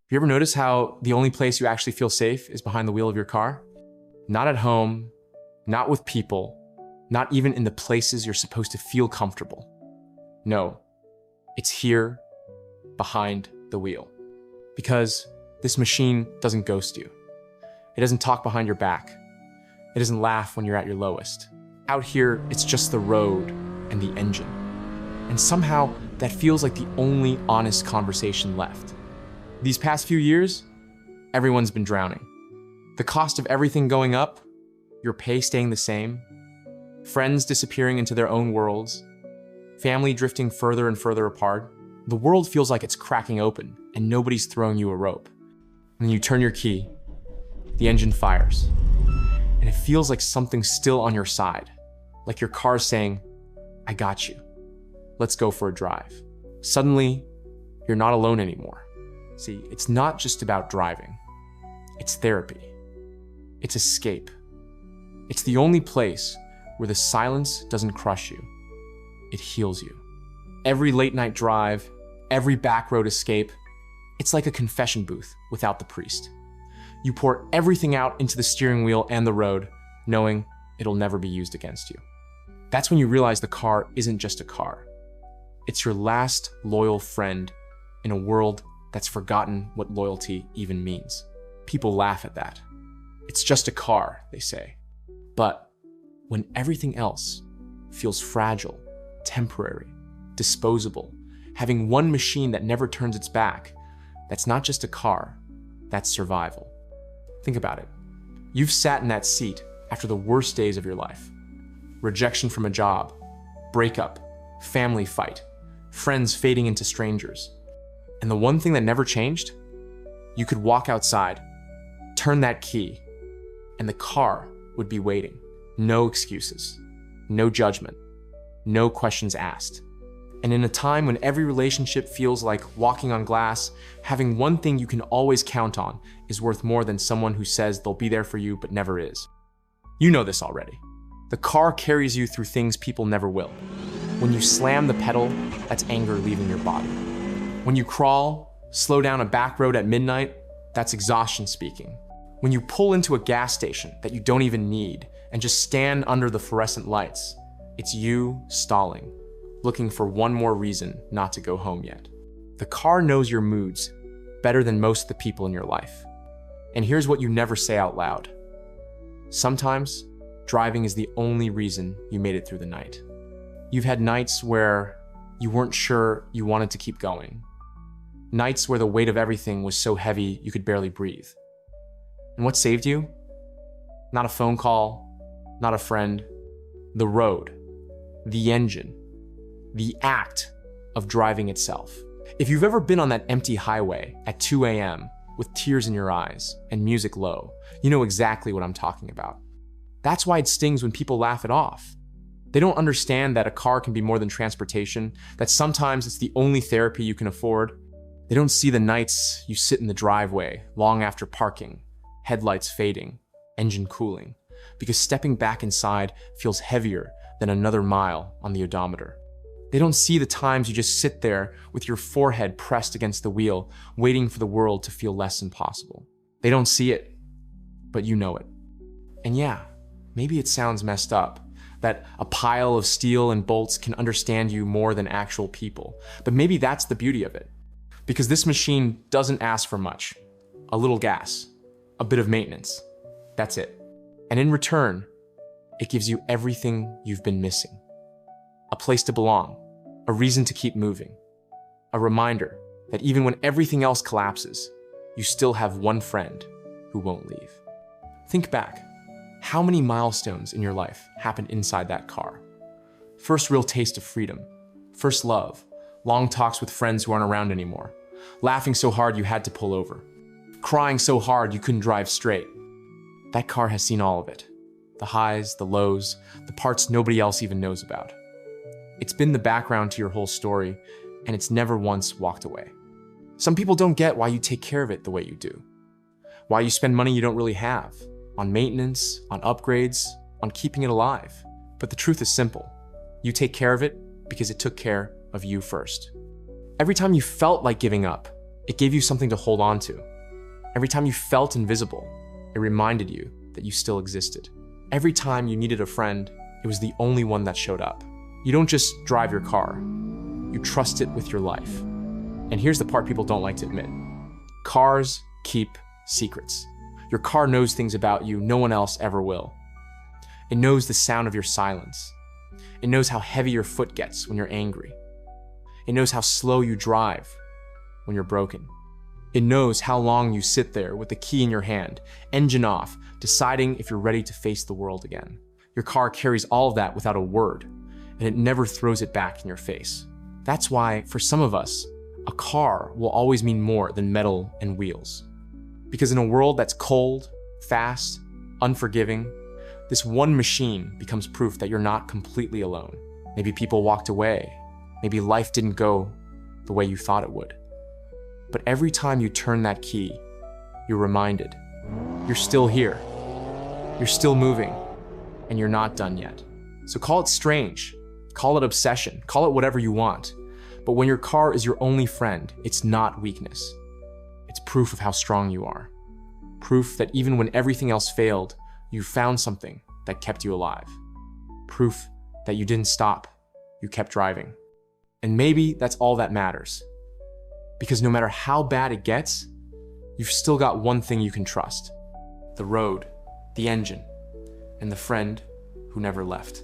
You ever notice how the only place you actually feel safe is behind the wheel of your car? Not at home, not with people, not even in the places you're supposed to feel comfortable. No, it's here, behind the wheel. Because this machine doesn't ghost you. It doesn't talk behind your back. It doesn't laugh when you're at your lowest. Out here, it's just the road and the engine. And somehow, that feels like the only honest conversation left. These past few years, everyone's been drowning. The cost of everything going up, your pay staying the same, friends disappearing into their own worlds, family drifting further and further apart. The world feels like it's cracking open and nobody's throwing you a rope. And then you turn your key, the engine fires, and it feels like something's still on your side, like your car's saying, I got you. Let's go for a drive. Suddenly, you're not alone anymore. See, it's not just about driving. It's therapy. It's escape. It's the only place where the silence doesn't crush you. It heals you. Every late night drive, every back road escape, it's like a confession booth without the priest. You pour everything out into the steering wheel and the road, knowing it'll never be used against you. That's when you realize the car isn't just a car. It's your last loyal friend in a world that's forgotten what loyalty even means. People laugh at that. It's just a car, they say. But when everything else feels fragile, temporary, disposable, having one machine that never turns its back, that's not just a car, that's survival. Think about it. You've sat in that seat after the worst days of your life. Rejection from a job, breakup, family fight, friends fading into strangers. And the one thing that never changed? You could walk outside, turn that key, and the car would be waiting. No excuses, no judgment, no questions asked. And in a time when every relationship feels like walking on glass, having one thing you can always count on is worth more than someone who says they'll be there for you but never is. You know this already. The car carries you through things people never will. When you slam the pedal, that's anger leaving your body. When you crawl, slow down a back road at midnight, that's exhaustion speaking. When you pull into a gas station that you don't even need and just stand under the fluorescent lights, it's you stalling, looking for one more reason not to go home yet. The car knows your moods better than most of the people in your life. And here's what you never say out loud. Sometimes, driving is the only reason you made it through the night. You've had nights where you weren't sure you wanted to keep going. Nights where the weight of everything was so heavy you could barely breathe. And what saved you? Not a phone call, not a friend. The road, the engine, the act of driving itself. If you've ever been on that empty highway at 2 a.m. with tears in your eyes and music low, you know exactly what I'm talking about. That's why it stings when people laugh it off. They don't understand that a car can be more than transportation, that sometimes it's the only therapy you can afford. They don't see the nights you sit in the driveway long after parking, headlights fading, engine cooling, because stepping back inside feels heavier than another mile on the odometer. They don't see the times you just sit there with your forehead pressed against the wheel, waiting for the world to feel less impossible. They don't see it, but you know it. And yeah, maybe it sounds messed up, that a pile of steel and bolts can understand you more than actual people. But maybe that's the beauty of it. Because this machine doesn't ask for much. A little gas, a bit of maintenance. That's it. And in return, it gives you everything you've been missing. A place to belong, a reason to keep moving, a reminder that even when everything else collapses, you still have one friend who won't leave. Think back. How many milestones in your life happened inside that car? First real taste of freedom, first love, long talks with friends who aren't around anymore, laughing so hard you had to pull over, crying so hard you couldn't drive straight. That car has seen all of it. The highs, the lows, the parts nobody else even knows about. It's been the background to your whole story, and it's never once walked away. Some people don't get why you take care of it the way you do, why you spend money you don't really have, on maintenance, on upgrades, on keeping it alive. But the truth is simple. You take care of it because it took care of you first. Every time you felt like giving up, It gave you something to hold on to. Every time you felt invisible, it reminded you that you still existed. Every time you needed a friend, it was the only one that showed up. You don't just drive your car, you trust it with your life. And here's the part people don't like to admit. Cars keep secrets. Your car knows things about you no one else ever will. It knows the sound of your silence. It knows how heavy your foot gets when you're angry. It knows how slow you drive when you're broken. It knows how long you sit there with the key in your hand, engine off, deciding if you're ready to face the world again. Your car carries all of that without a word, and it never throws it back in your face. That's why, for some of us, a car will always mean more than metal and wheels. Because in a world that's cold, fast, unforgiving, this one machine becomes proof that you're not completely alone. Maybe people walked away. Maybe life didn't go the way you thought it would. But every time you turn that key, you're reminded, you're still here, you're still moving, and you're not done yet. So call it strange, call it obsession, call it whatever you want. But when your car is your only friend, it's not weakness. It's proof of how strong you are. Proof that even when everything else failed, you found something that kept you alive. Proof that you didn't stop, you kept driving. And maybe that's all that matters. Because no matter how bad it gets, you've still got one thing you can trust: the road, the engine, and the friend who never left.